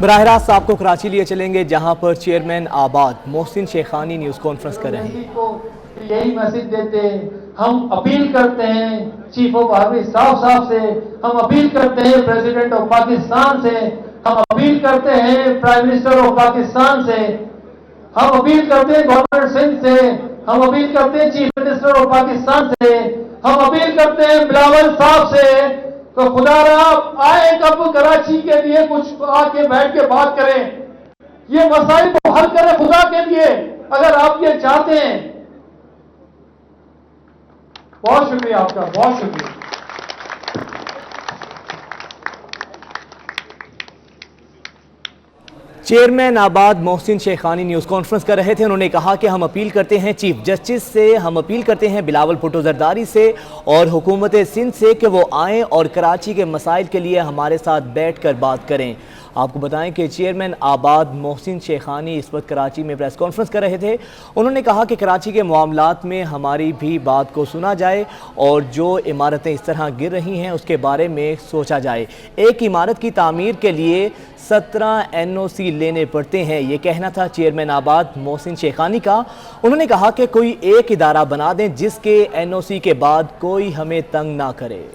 बराह रास्त आपको कराची लिए चलेंगे, जहां पर चेयरमैन आबाद मोहसिन शेखानी न्यूज कॉन्फ्रेंस कर रहे हैं। यही मैसेज देते हैं, हम अपील करते हैं चीफ ऑफ आर्मी साहब से, हम अपील करते हैं प्रेसिडेंट ऑफ पाकिस्तान से, हम अपील करते हैं प्राइम मिनिस्टर ऑफ पाकिस्तान से, हम अपील करते हैं गवर्नर सिंध से, हम अपील करते हैं चीफ मिनिस्टर ऑफ पाकिस्तान से, हम अपील करते हैं बिलावल साहब से, तो खुदारा आए कब कराची के लिए कुछ आके बैठ के बात करें, ये मसाइल को हल करें खुदा के लिए, अगर आप ये चाहते हैं। बहुत शुक्रिया आपका, बहुत शुक्रिया। चेयरमैन आबाद मोहसिन शेखानी न्यूज़ कॉन्फ्रेंस कर रहे थे। उन्होंने कहा कि हम अपील करते हैं चीफ जस्टिस से, हम अपील करते हैं बिलावल भुट्टो जरदारी से और हुकूमत सिंध से कि वो आएँ और कराची के मसाइल के लिए हमारे साथ बैठ कर बात करें। आपको बताएं कि चेयरमैन आबाद मोहसिन शेखानी इस वक्त कराची में प्रेस कॉन्फ्रेंस कर रहे थे। उन्होंने कहा कि कराची के मामलात में हमारी भी बात को सुना जाए और जो इमारतें इस तरह गिर रही हैं उसके बारे में सोचा जाए। एक इमारत की तामीर के लिए 17 NOC लेने पड़ते हैं, ये कहना था चेयरमैन आबाद मोहसिन शेखानी का। उन्होंने कहा कि कोई एक इदारा बना दें जिसके NOC के बाद कोई हमें तंग ना करे।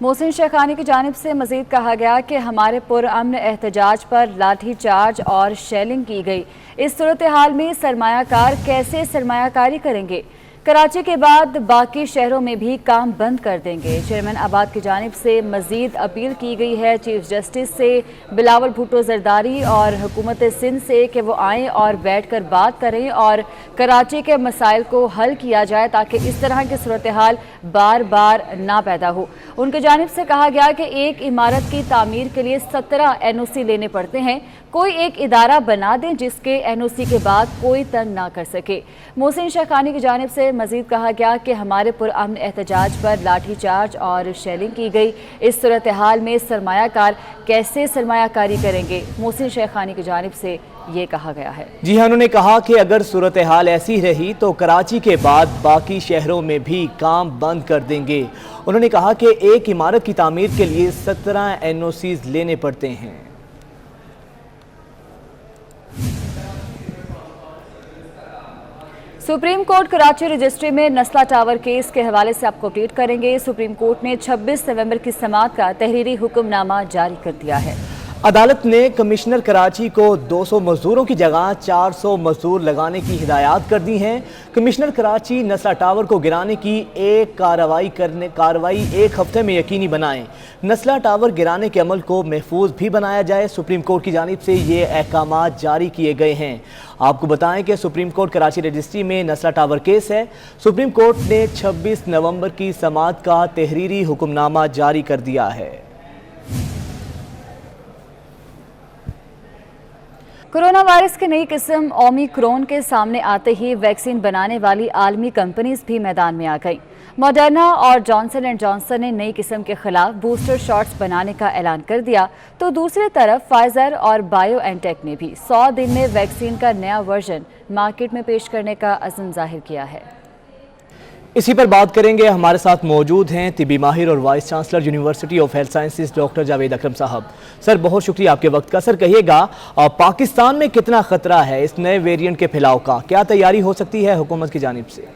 मोहसिन शेखानी की जानिब से मजीद कहा गया कि हमारे पुरअमन एहतजाज पर लाठी चार्ज और शेलिंग की गई। इस सूरत हाल में सरमायाकार कैसे सरमायाकारी करेंगे? कराची के बाद बाकी शहरों में भी काम बंद कर देंगे। चेयरमैन आबाद की जानिब से मजीद अपील की गई है चीफ जस्टिस से, बिलावल भुट्टो जरदारी और हुकूमत सिंध से कि वो आएँ और बैठ कर बात करें और कराची के मसाइल को हल किया जाए ताकि इस तरह की सूरत हाल बार बार ना पैदा हो। उनकी जानिब से कहा गया कि एक इमारत की तामीर के लिए 17 NOC लेने पड़ते हैं, कोई एक इदारा बना दें जिसके NOC के बाद कोई तंग ना कर सके। मोहसिन शेखानी की जानिब से मजीद कहा गया कि हमारे पुरअमन एहतजाज पर लाठी चार्ज और शेलिंग की गई। इस सूरत हाल में सरमायाकार कैसे सरमायाकारी करेंगे? मोहसिन शेखानी की जानिब से ये कहा गया है। जी हाँ, उन्होंने कहा कि अगर सूरत हाल ऐसी रही तो कराची के बाद बाकी शहरों में भी काम बंद कर देंगे। उन्होंने कहा कि एक इमारत की तामीर के लिए 17 NOCs लेने पड़ते हैं। सुप्रीम कोर्ट कराची रजिस्ट्री में नस्ला टावर केस के हवाले से आपको अपडेट करेंगे। सुप्रीम कोर्ट ने 26 नवंबर की समाअत का तहरीरी हुक्मनामा जारी कर दिया है। अदालत ने कमिश्नर कराची को 200 मजदूरों की जगह 400 मजदूर लगाने की हिदायत कर दी हैं। कमिश्नर कराची नस्ला टावर को गिराने की कार्रवाई 1 हफ्ते में यकीनी बनाएं। नस्ला टावर गिराने के अमल को महफूज भी बनाया जाए। सुप्रीम कोर्ट की जानिब से ये अहकाम जारी किए गए हैं। आपको बताएं कि सुप्रीम कोर्ट कराची रजिस्ट्री में नस्ला टावर केस है। सुप्रीम कोर्ट ने 26 नवंबर की समाअत का तहरीरी हुक्मनामा जारी कर दिया है। कोरोना वायरस की नई किस्म ओमिक्रॉन के सामने आते ही वैक्सीन बनाने वाली आलमी कंपनीज भी मैदान में आ गई। मॉडर्ना और जॉनसन एंड जॉनसन ने नई किस्म के खिलाफ बूस्टर शॉट्स बनाने का ऐलान कर दिया, तो दूसरी तरफ फाइजर और बायोएनटेक ने भी 100 दिन में वैक्सीन का नया वर्जन मार्केट में पेश करने का अज़्म जाहिर किया है। इसी पर बात करेंगे। हमारे साथ मौजूद हैं तिबी माहिर और vice chancellor university of health sciences doctor Javed Akram साहब। सर, बहुत शुक्रिया आपके वक्त का। सर, कहिएगा पाकिस्तान में कितना खतरा है इस नए वेरिएंट के फैलाव का? क्या तैयारी हो सकती है हुकूमत की जानिब से?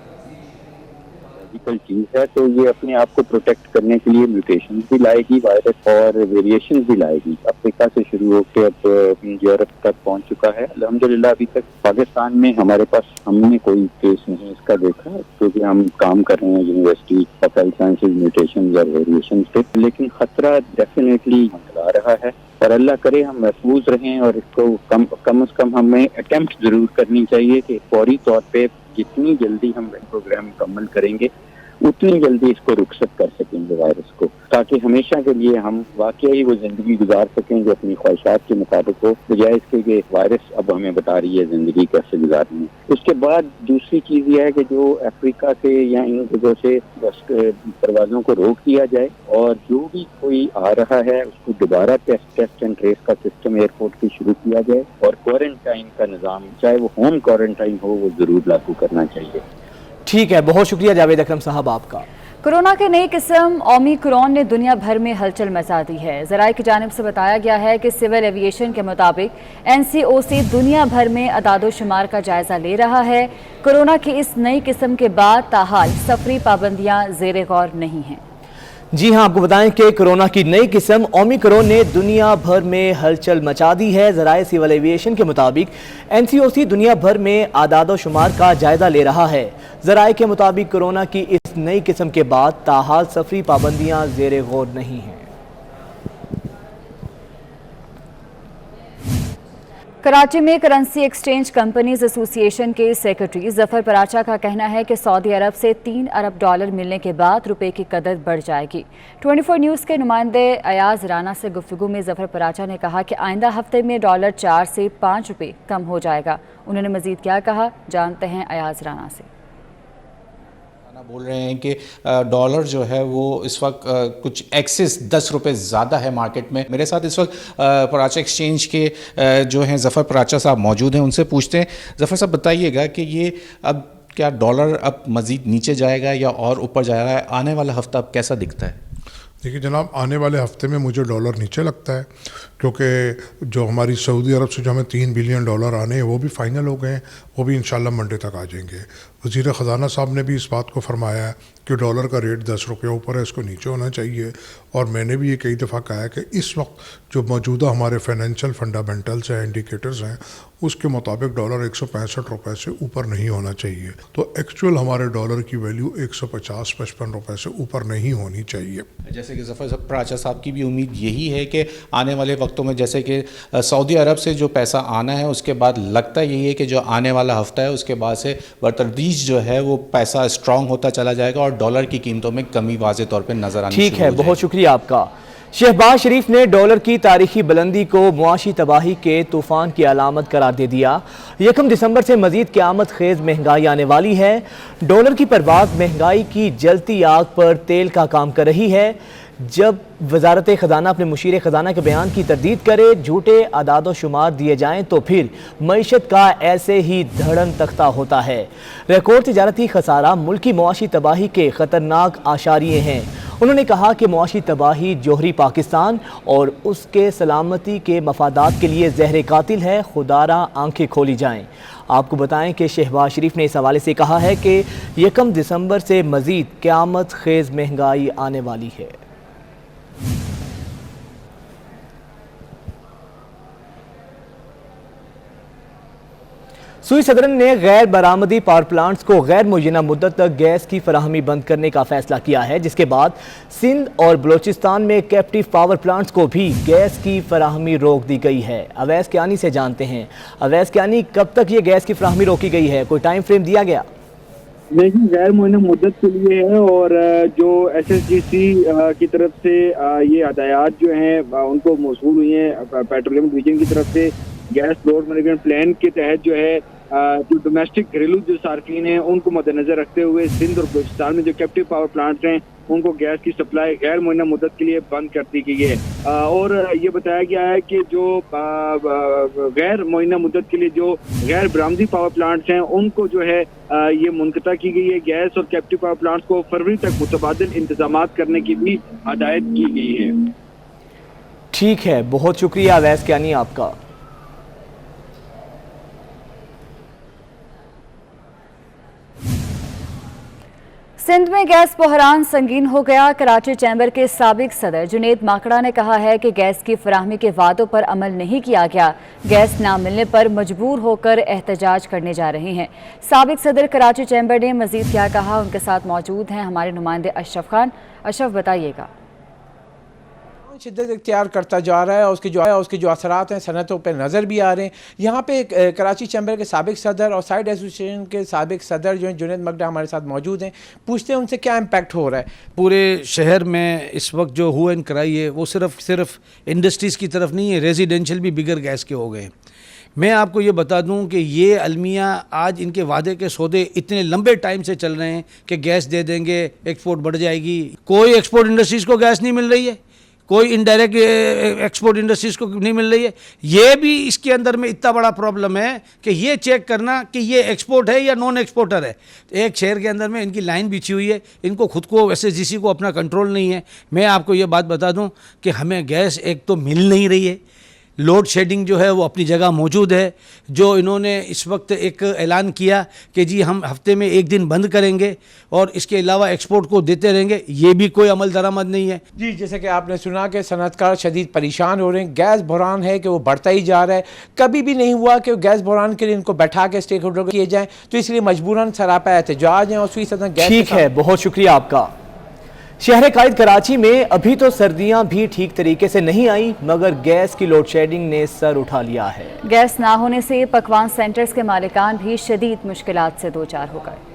चीज है तो ये अपने आप को प्रोटेक्ट करने के लिए म्यूटेशन भी लाएगी वायरस और वेरिएशन भी लाएगी। अफ्रीका से शुरू होकर अब यूरोप तक पहुंच चुका है। अल्हम्दुलिल्लाह अभी तक पाकिस्तान में हमारे पास हमने कोई केस नहीं इसका देखा, क्योंकि हम काम कर रहे हैं university of health sciences mutation और वेरिएशन पे। लेकिन खतरा डेफिनेटली मंडरा रहा है और अल्लाह करे हम महफूज रहें और इसको कम से कम हमें अटेम्प्ट जरूर करनी चाहिए कि फौरी तौर पे जितनी जल्दी हम प्रोग्राम मुकम्मल करेंगे उतनी जल्दी इसको रुखसत कर सकेंगे वायरस को, ताकि हमेशा के लिए हम वाकई वो जिंदगी गुजार सकें जो अपनी ख्वाहिशात के मुताबिक हो, बजाय इसके कि वायरस अब हमें बता रही है जिंदगी कैसे गुजारनी है। उसके बाद दूसरी चीज ये है कि जो अफ्रीका से या इन जगहों से परवाजों को रोक दिया जाए और जो भी कोई आ रहा है उसको दोबारा टेस्ट एंड ट्रेस का सिस्टम एयरपोर्ट पे शुरू किया जाए और क्वारंटाइन का निज़ाम, चाहे वो होम क्वारंटाइन हो, वो जरूर लागू करना चाहिए। ठीक है, बहुत शुक्रिया जावेद अकरम साहब आपका। कोरोना की नई किस्म ओमिक्रॉन ने दुनिया भर में हलचल मचा दी है। ज़राए की जानिब से बताया गया है कि सिविल एविएशन के मुताबिक NCOC दुनिया भर में अदादोशुमार का जायजा ले रहा है। कोरोना की इस नई किस्म के बाद ताहाल सफरी पाबंदियां ज़ेरे गौर नहीं हैं। जी हां, आपको बताएं कि कोरोना की नई किस्म ओमिक्रॉन ने दुनिया भर में हलचल मचा दी है। ज़राए सिविल एविएशन के मुताबिक NCOC दुनिया भर में आदादो शुमार का जायजा ले रहा है। ज़राए के मुताबिक कोरोना की इस नई किस्म के बाद ताहाल सफरी पाबंदियां ज़ेरे गौर नहीं हैं। कराची में करेंसी एक्सचेंज कंपनीज एसोसिएशन के सेक्रेटरी जफर पराचा का कहना है कि सऊदी अरब से $3 अरब मिलने के बाद रुपए की कदर बढ़ जाएगी। 24 न्यूज़ के नुमाइंदे अयाज राना से गुफ्तगू में जफर पराचा ने कहा कि आइंदा हफ्ते में डॉलर 4 से 5 रुपए कम हो जाएगा। उन्होंने मजीद क्या कहा, जानते हैं अयाज राना से। बोल रहे हैं कि डॉलर जो है वो इस वक्त कुछ एक्सेस 10 रुपये ज़्यादा है मार्केट में। मेरे साथ इस वक्त पराचा एक्सचेंज के जो हैं ज़फ़र पराचा साहब मौजूद हैं, उनसे पूछते हैं। ज़फ़र साहब बताइएगा कि ये अब क्या डॉलर अब मज़ीद नीचे जाएगा या और ऊपर जाएगा? आने वाला हफ्ता अब कैसा दिखता है? देखिए जनाब, आने वाले हफ्ते में मुझे डॉलर नीचे लगता है, क्योंकि जो हमारी सऊदी अरब से जो हमें $3 बिलियन आने हैं वो भी फाइनल हो गए हैं, वो भी इंशाल्लाह मंडे तक आ जाएंगे। वज़ीर ख़जाना साहब ने भी इस बात को फरमाया है कि डॉलर का रेट 10 रुपये ऊपर है, इसको नीचे होना चाहिए। और मैंने भी ये कई दफ़ा कहा है कि इस वक्त जो मौजूदा हमारे फाइनेंशियल फंडामेंटल्स हैं, इंडिकेटर्स हैं, उसके मुताबिक डॉलर 165 रुपये से ऊपर नहीं होना चाहिए। तो एक्चुअल हमारे डॉलर की वैल्यू 150-55 रुपये से ऊपर नहीं होनी चाहिए। जैसे कि ज़फ़र पराचा साहब की भी उम्मीद यही है कि आने वाले वक्तों में जैसे कि सऊदी अरब से जो पैसा आना है उसके बाद लगता यही है कि जो आने वाला हफ्ता है उसके बाद से बतदरीज जो है वो पैसा स्ट्रॉन्ग होता चला जाएगा और डॉलर की कीमतों में कमी वाज़े तौर पर नजर आनी। ठीक है, बहुत शुक्रिया आपका। शहबाज शरीफ ने डॉलर की तारीखी बुलंदी को मुआशी तबाही के तूफान की अलामत करार दे दिया। 1 दिसंबर से मजीद क़यामत खेज महंगाई आने वाली है। डॉलर की परवाज़ महंगाई की जलती आग पर तेल का काम कर रही है। जब वजारत ख़जाना अपने मुशीर ख़जाना के बयान की तरदीद करे, झूठे आदादो शुमार दिए जाएं तो फिर मईशत का ऐसे ही धड़न तख्ता होता है। रिकॉर्ड तिजारती खसारा मुल्की मुआशी तबाही के ख़तरनाक आशारिये हैं। उन्होंने कहा कि मुआशी तबाही जोहरी पाकिस्तान और उसके सलामती के मफादात के लिए जहर कातिल है। खुदारा आंखें खोली जाएं। आपको बताएं कि शहबाज शरीफ ने इस हवाले से कहा है कि 1 दिसंबर से मजीद क़यामत खेज महंगाई आने वाली है। सुई सदरन ने गैर बरामदी पावर प्लांट्स को गैर मुय्यना मुद्दत तक गैस की फराहमी बंद करने का फैसला किया है, जिसके बाद सिंध और बलोचिस्तान में कैप्टिव पावर प्लांट्स को भी गैस की फराहमी रोक दी गई है। अवैस कियानी से जानते हैं। अवैस कियानी, कब तक ये गैस की फराहमी रोकी गई है? कोई टाइम फ्रेम दिया गया? नहीं, गैर मुय्यना मुद्दत के लिए है और जो SSGC की तरफ से ये हदायत जो हैं उनको मौसूल हुई हैं पेट्रोलियम डिवीजन की तरफ से। गैस लोड मैनेजमेंट प्लान के तहत जो है जो डोमेस्टिक घरेलू जो सार्फिन हैं उनको मद्देनजर रखते हुए सिंध और बलूचिस्तान में जो कैप्टिव पावर प्लांट्स हैं उनको गैस की सप्लाई गैर मुय्यना मुद्दत के लिए बंद कर दी गई है। और ये बताया गया है कि जो गैर मुय्यना मुद्दत के लिए जो गैर बरामदी पावर प्लांट्स हैं उनको जो है ये मुनक़ता की गई है। गैस और कैप्टिव पावर प्लांट्स को फरवरी तक मुतबादिल इंतजामात करने की भी हदायत की गई है। ठीक है, बहुत शुक्रिया अवैस कियानी आपका। सिंध में गैस बहरान संगीन हो गया। कराची चैम्बर के साबिक सदर जुनेद माकड़ा ने कहा है कि गैस की फराहमी के वादों पर अमल नहीं किया गया। गैस ना मिलने पर मजबूर होकर एहतजाज करने जा रहे हैं। साबिक सदर कराची चैम्बर ने मजीद क्या कहा, उनके साथ मौजूद हैं हमारे नुमाइंदे अशरफ खान। अशरफ, बताइएगा। शिद्दत इख्तियार करता जा रहा है और उसके जो असरात हैं सनतों पर नज़र भी आ रहे हैं। यहाँ पे कराची चैम्बर के साबिक सदर और साइड एसोसिएशन के साबिक सदर जो हैं जुनेद माकड़ा हमारे साथ मौजूद हैं। पूछते हैं उनसे क्या इम्पैक्ट हो रहा है। पूरे शहर में इस वक्त जो हुआ एंड कराई है वो सिर्फ इंडस्ट्रीज़ की तरफ नहीं है, रेजिडेंशियल भी बिगर गैस के हो गए। मैं आपको ये बता दूं कि ये अलमिया आज इनके वादे के सौदे इतने लंबे टाइम से चल रहे हैं कि गैस दे देंगे, एक्सपोर्ट बढ़ जाएगी। कोई एक्सपोर्ट इंडस्ट्रीज़ को गैस नहीं मिल रही है, कोई इनडायरेक्ट एक्सपोर्ट इंडस्ट्रीज को नहीं मिल रही है। ये भी इसके अंदर में इतना बड़ा प्रॉब्लम है कि ये चेक करना कि ये एक्सपोर्ट है या नॉन एक्सपोर्टर है। एक शहर के अंदर में इनकी लाइन बिछी हुई है, इनको खुद को SSGC को अपना कंट्रोल नहीं है। मैं आपको ये बात बता दूं कि हमें गैस एक तो मिल नहीं रही है, लोड शेडिंग जो है वो अपनी जगह मौजूद है। जो इन्होंने इस वक्त एक ऐलान किया कि जी हम हफ्ते में एक दिन बंद करेंगे और इसके अलावा एक्सपोर्ट को देते रहेंगे, ये भी कोई अमल दरामद नहीं है। जी, जैसे कि आपने सुना कि सनअतकार शदीद परेशान हो रहे हैं, गैस बहरान है कि वो बढ़ता ही जा रहा है। कभी भी नहीं हुआ कि गैस बहरान के लिए इनको बैठा के स्टेक होल्डर किए जाएँ, तो इसलिए मजबूरन सरापा एहतजाज हैं और गैस। ठीक है, बहुत शुक्रिया आपका। शहर कायद कराची में अभी तो सर्दियां भी ठीक तरीके से नहीं आई, मगर गैस की लोड शेडिंग ने सर उठा लिया है। गैस ना होने से पकवान सेंटर्स के मालिकान भी शदीद मुश्किलात से दो चार हो गए।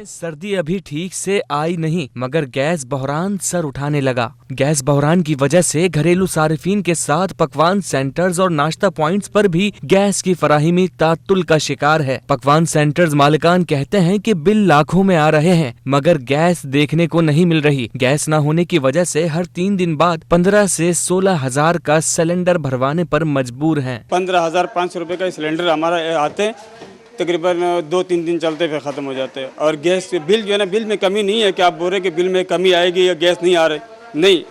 सर्दी अभी ठीक से आई नहीं, मगर गैस बहरान सर उठाने लगा। गैस बहरान की वजह से घरेलू सारिफीन के साथ पकवान सेंटर्स और नाश्ता पॉइंट्स पर भी गैस की फराहमी तातुल का शिकार है। पकवान सेंटर्स मालिकान कहते हैं कि बिल लाखों में आ रहे हैं, मगर गैस देखने को नहीं मिल रही। गैस न होने की वजह से हर 3 दिन बाद 15 से 16 हजार का सिलेंडर भरवाने पर मजबूर हैं। 15,500 रुपए का सिलेंडर हमारा आते हैं, तकरीबन 2-3 दिन चलते फिर ख़त्म हो जाते हैं। और गैस बिल जो है ना, बिल में कमी नहीं है कि आप बोल रहे कि बिल में कमी आएगी या गैस नहीं आ रही, नहीं,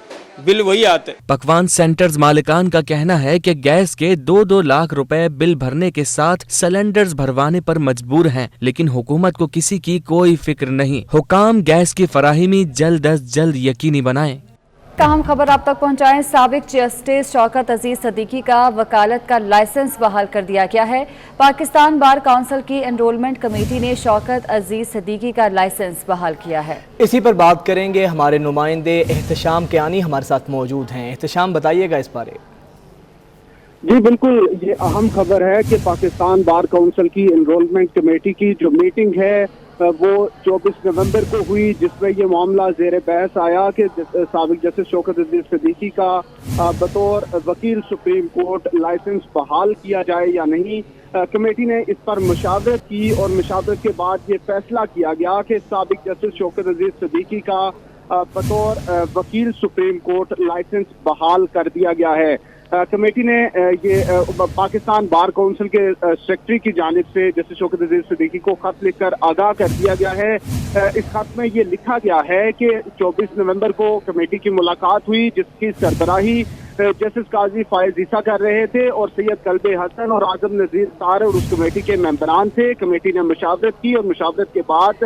बिल वही आते। पकवान सेंटर्स मालिकान का कहना है कि गैस के 2-2 लाख रुपए बिल भरने के साथ सिलेंडर्स भरवाने पर मजबूर हैं, लेकिन हुकूमत को किसी की कोई फिक्र नहीं। हुकाम गैस की फराहमी जल्द अज जल्द यकीनी बनाएं। अहम खबर आप तक पहुंचाएं। साबिक जस्टिस शौकत अजीज सदीकी का वकालत का लाइसेंस बहाल कर दिया गया है। पाकिस्तान बार काउंसिल की एनरोलमेंट कमेटी ने शौकत अजीज सदीकी का लाइसेंस बहाल किया है। इसी पर बात करेंगे, हमारे नुमाइंदे एहतशाम कियानी हमारे साथ मौजूद हैं। एहतशाम, बताइएगा इस बारे। जी बिल्कुल, ये अहम खबर है कि पाकिस्तान बार काउंसिल की एनरोलमेंट कमेटी की जो मीटिंग है वो 24 नवंबर को हुई, जिसमें ये मामला ज़ेर बहस आया कि साबिक जस्टिस शौकत अजीज सदीकी का बतौर वकील सुप्रीम कोर्ट लाइसेंस बहाल किया जाए या नहीं। कमेटी ने इस पर मुशावरत की और मुशावरत के बाद ये फैसला किया गया कि साबिक जस्टिस शौकत अजीज सदीकी का बतौर वकील सुप्रीम कोर्ट लाइसेंस बहाल कर दिया गया है। कमेटी ने ये पाकिस्तान बार काउंसिल के सेक्रेटरी की जानिब से जस्टिस शौकत अजीज सदीकी को खत लिखकर आगाह कर दिया गया है। इस खत में ये लिखा गया है कि 24 नवंबर को कमेटी की मुलाकात हुई, जिसकी सरबराही जस्टिस काजी फायज ईसा कर रहे थे और सैयद कल्बे हसन और आजम नजीर तार और उस कमेटी के मेंबरान थे। कमेटी ने मुशावरत की और मुशावरत के बाद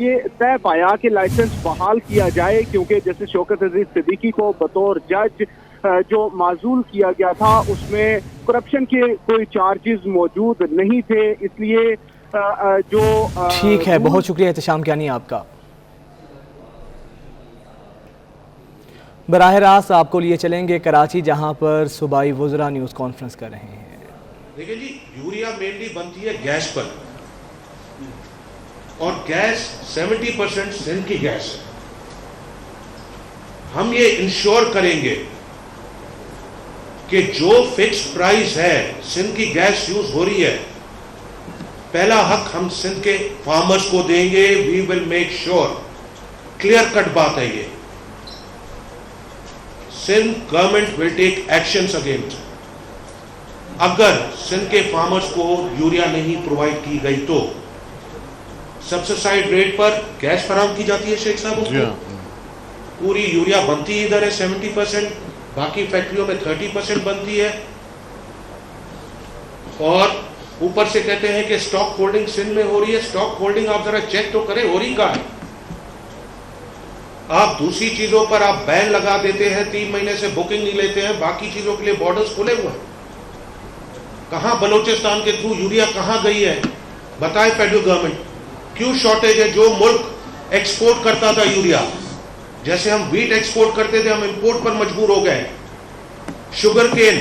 ये तय पाया कि लाइसेंस बहाल किया जाए, क्योंकि जस्टिस शौकत अजीज सदीकी को बतौर जज जो माजूल किया गया था उसमें करप्शन के कोई चार्जेस मौजूद नहीं थे, इसलिए जो ठीक है, बहुत शुक्रिया एहतशाम कियानी आपका। बराह रास्त आपको लिए चलेंगे कराची, जहां पर सूबाई वुज़रा न्यूज़ कॉन्फ्रेंस कर रहे हैं। देखिए जी, यूरिया मेनली बनती है गैस पर, और गैस 70% सिंध की गैस है। हम ये इंश्योर करेंगे कि जो फिक्स प्राइस है सिंध की गैस यूज हो रही है, पहला हक हम सिंध के फार्मर्स को देंगे। We will make sure, clear cut बात है ये, Sindh government will take actions against. अगर सिंध के फार्मर्स को यूरिया नहीं प्रोवाइड की गई तो सब्सिडाइज्ड रेट पर गैस फराहम की जाती है। शेख साहब, उसको पूरी यूरिया बनती इधर है 70%, बाकी फैक्ट्रियों में 30% बनती है, और ऊपर से कहते हैं कि स्टॉक होल्डिंग सिंध में हो रही है। स्टॉक होल्डिंग आप जरा चेक तो करें, हो रही कहाँ है? आप दूसरी चीजों पर आप बैन लगा देते हैं, 3 महीने से बुकिंग नहीं लेते हैं, बाकी चीजों के लिए बॉर्डर्स खुले हुए हैं। कहां बलूचिस्तान के थ्रू यूरिया कहां गई है बताए फेडरल गवर्नमेंट? क्यों शॉर्टेज है? जो मुल्क एक्सपोर्ट करता था यूरिया, जैसे हम व्हीट एक्सपोर्ट करते थे, हम इंपोर्ट पर मजबूर हो गए। शुगर केन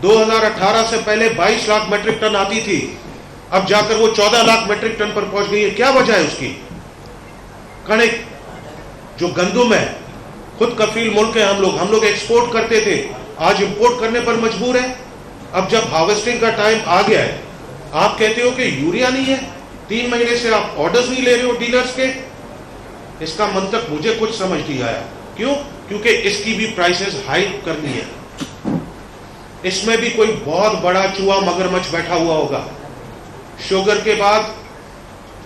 2018 से पहले 22 लाख मेट्रिक टन आती थी, अब जाकर वो 14 लाख मेट्रिक टन पर पहुंच गई है। क्या वजह है उसकी? कणिक, जो गंदुम है, खुद कफील मुल्क है हम लोग एक्सपोर्ट करते थे, आज इंपोर्ट करने पर मजबूर है। अब जब हार्वेस्टिंग का टाइम आ गया है, आप कहते हो कि यूरिया नहीं है, 3 महीने से आप ऑर्डर्स नहीं ले रहे हो डीलर्स के। इसका मंतक मुझे कुछ समझ नहीं आया। क्यों? क्योंकि इसकी भी प्राइसेस हाइक करनी है। इसमें भी कोई बहुत बड़ा चूहा मगरमच्छ बैठा हुआ होगा। शुगर के बाद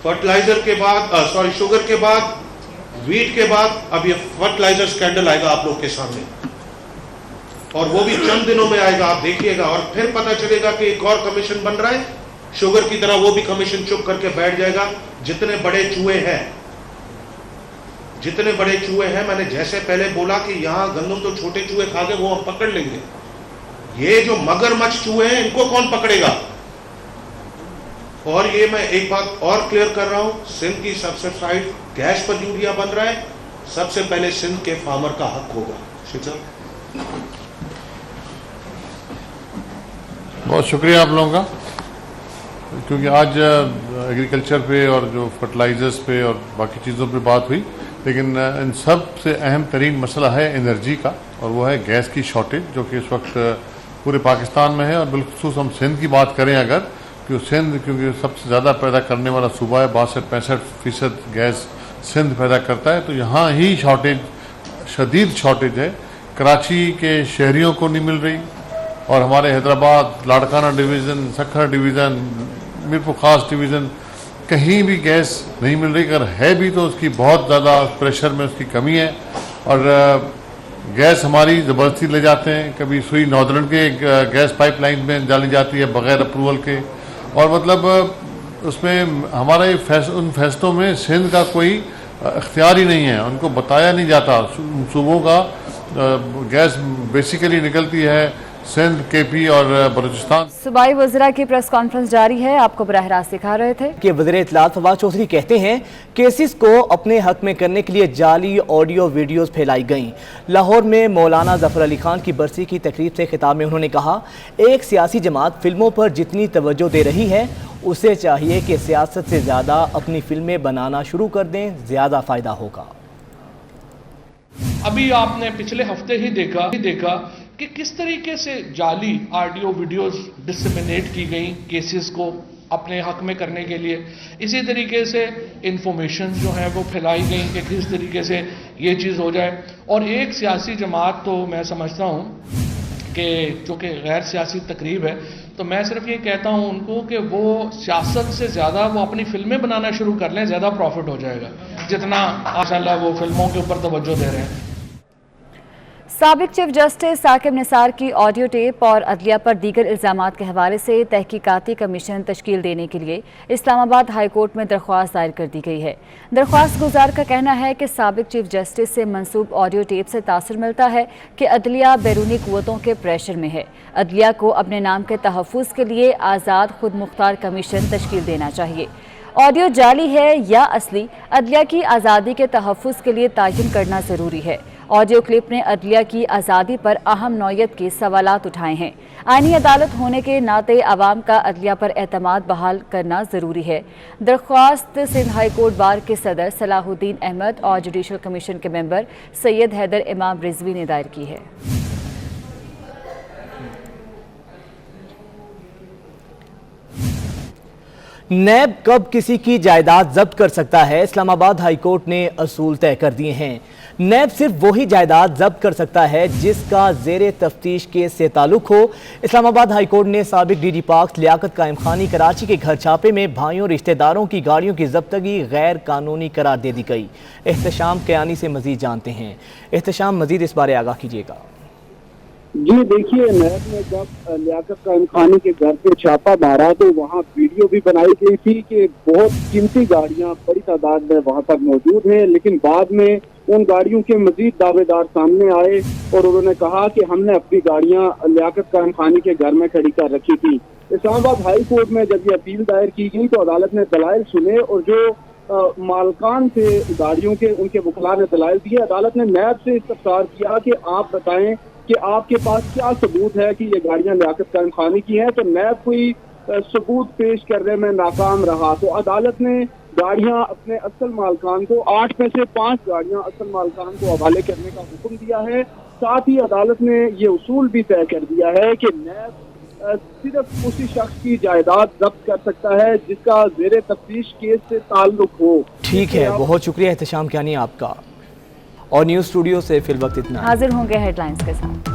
फर्टिलाइजर के बाद शुगर के बाद वीट के बाद अब ये फर्टिलाइजर स्कैंडल आएगा आप लोग के सामने, और वो भी चंद दिनों में आएगा, आप देखिएगा। और फिर पता चलेगा कि एक और कमीशन बन रहा है शुगर की तरह, वो भी कमीशन चुप करके बैठ जाएगा। जितने बड़े चूहे हैं, मैंने जैसे पहले बोला कि यहां गंदम तो छोटे चूहे खा गए, वो हम पकड़ लेंगे। ये जो मगरमच्छ चूहे हैं, इनको कौन पकड़ेगा? और ये मैं एक बात और क्लियर कर रहा हूं, सिंध की सब्सिडाइज्ड गैस पर यूरिया बन रहा है, सबसे पहले सिंध के फार्मर का हक होगा। बहुत शुक्रिया आप लोगों का, क्योंकि आज एग्रीकल्चर पे और जो फर्टिलाइजर्स पे और बाकी चीज़ों पे बात हुई, लेकिन इन सब से अहम तरीन मसला है एनर्जी का, और वो है गैस की शॉर्टेज, जो कि इस वक्त पूरे पाकिस्तान में है। और बिलखुसूस हम सिंध की बात करें अगर, कि सिंध क्योंकि सबसे ज़्यादा पैदा करने वाला सूबा है, 62-65% गैस सिंध पैदा करता है, तो यहाँ ही शॉर्टेज, शदीद शॉर्टेज है। कराची के शहरियों को नहीं मिल रही, और हमारे हैदराबाद, लाड़काना डिवीज़न, सखर डिवीज़न, मीरपुर खास डिवीज़न, कहीं भी गैस नहीं मिल रही। अगर है भी तो उसकी बहुत ज़्यादा प्रेशर में उसकी कमी है, और गैस हमारी ज़बरदस्ती ले जाते हैं। कभी सुई नॉर्दर्न के गैस पाइपलाइन में डाली जाती है बग़ैर अप्रूवल के, और मतलब उसमें हमारे उन फैसलों में सिंध का कोई इख्तियार ही नहीं है, उनको बताया नहीं जाता। सूबों का गैस बेसिकली निकलती है सिंध, केपी और बलूचिस्तान। सूबाई वज़रा की प्रेस कॉन्फ्रेंस जारी है, आपको बराह रास्त दिखा रहे थे कि वज़ीर इत्तलात फवाद चौधरी कहते हैं केसेस को अपने हक में करने के लिए जाली ऑडियो वीडियोस फैलाई गईं। लाहौर में मौलाना ज़फ़र अली खान की बरसी की तकरीब से खिताब में उन्होंने कहा, एक सियासी जमात फिल्मों पर जितनी तवज्जो दे रही है, उसे चाहिए कि सियासत से ज़्यादा अपनी फिल्में बनाना शुरू कर दें, ज़्यादा फ़ायदा होगा। अभी आपने पिछले हफ्ते ही देखा कि किस तरीके से जाली ऑडियो वीडियोस डिसमिनेट की गई केसेस को अपने हक में करने के लिए। इसी तरीके से इंफॉर्मेशन जो हैं वो फैलाई गई कि किस तरीके से ये चीज़ हो जाए। और एक सियासी जमात, तो मैं समझता हूँ कि चूँकि गैर सियासी तकरीब है, तो मैं सिर्फ ये कहता हूँ उनको कि वो सियासत से ज़्यादा वो अपनी फिल्में बनाना शुरू कर लें, ज़्यादा प्रॉफिट हो जाएगा, जितना माशाल्लाह वो फिल्मों के ऊपर तवज्जो दे रहे हैं। साबिक चीफ जस्टिस साकिब निसार की ऑडियो टेप और अदलिया पर दीगर इल्ज़ामात के हवाले से तहकीकाती कमीशन तश्कील देने के लिए इस्लामाबाद हाई कोर्ट में दरख्वास्त दायर कर दी गई है। दरख्वास्त गुजार का कहना है कि साबिक चीफ जस्टिस से मंसूब ऑडियो टेप से तासुर मिलता है कि अदलिया बैरूनी कुव्वतों के प्रेशर में है। अदलिया को अपने नाम के तहफ़्फ़ुज़ के लिए आज़ाद खुद मुख्तार कमीशन तश्कील देना चाहिए। ऑडियो जाली है या असली, अदलिया की आज़ादी के तहफ़्फ़ुज़ के लिए तयन करना ज़रूरी है। ऑडियो क्लिप ने अदलिया की आज़ादी पर अहम नौयत के सवालात उठाए हैं। आईनी अदालत होने के नाते अवाम का अदलिया पर एतमाद बहाल करना ज़रूरी है। दरख्वास्त सिंध हाई कोर्ट बार के सदर सलाहुद्दीन अहमद और जुडिशल कमीशन के मेंबर सैयद हैदर इमाम रिजवी ने दायर की है। नैब कब किसी की जायदाद जब्त कर सकता है, इस्लामाबाद हाई कोर्ट ने असूल तय कर दिए हैं। नैब सिर्फ वही जायदाद जब्त कर सकता है जिसका ज़ेरे तफ्तीश केस से ताल्लुक हो। इस्लामाबाद हाई कोर्ट ने साबिक डीजी पाक लियाकत कायम खानी कराची के घर छापे में भाइयों रिश्तेदारों की गाड़ियों की जब्तगी गैर कानूनी करार दे दी गई। एहतशाम कयानी से मजीद जानते हैं। एहतशाम, मजीद इस बारे आगाह कीजिएगा। जी देखिए, नैब ने जब लियाकत कायम खानी के घर पे छापा मारा तो वहाँ वीडियो भी बनाई गई थी कि बहुत कीमती गाड़ियाँ बड़ी तादाद में वहाँ पर मौजूद हैं, लेकिन बाद में उन गाड़ियों के मजीद दावेदार सामने आए और उन्होंने कहा कि हमने अपनी गाड़ियाँ लियाकत कायम खानी के घर में खड़ी कर रखी थी। इस्लामाबाद हाई कोर्ट में जब ये अपील दायर की गई तो अदालत ने दलाइल सुने और जो मालकान थे गाड़ियों के, उनके वकला ने दलाइल दिए। अदालत ने नैब से इस्तफसार किया कि आप बताएं कि आपके पास क्या सबूत है कि ये गाड़ियां लियाकत कायम खानी की हैं। तो नैब कोई सबूत पेश करने में नाकाम रहा तो अदालत ने गाड़ियां अपने असल मालकान को 8 में से 5 गाड़ियां असल मालकान को हवाले करने का हुक्म दिया है। साथ ही अदालत ने ये उसूल भी तय कर दिया है कि नैब सिर्फ उसी शख्स की जायदाद जब्त कर सकता है जिसका ज़ेरे तफ्तीश केस से ताल्लुक हो। ठीक है, बहुत शुक्रिया एहतशाम कयानी आपका। और न्यूज़ स्टूडियो से फिल वक्त इतना। हाजिर होंगे हेडलाइंस के साथ।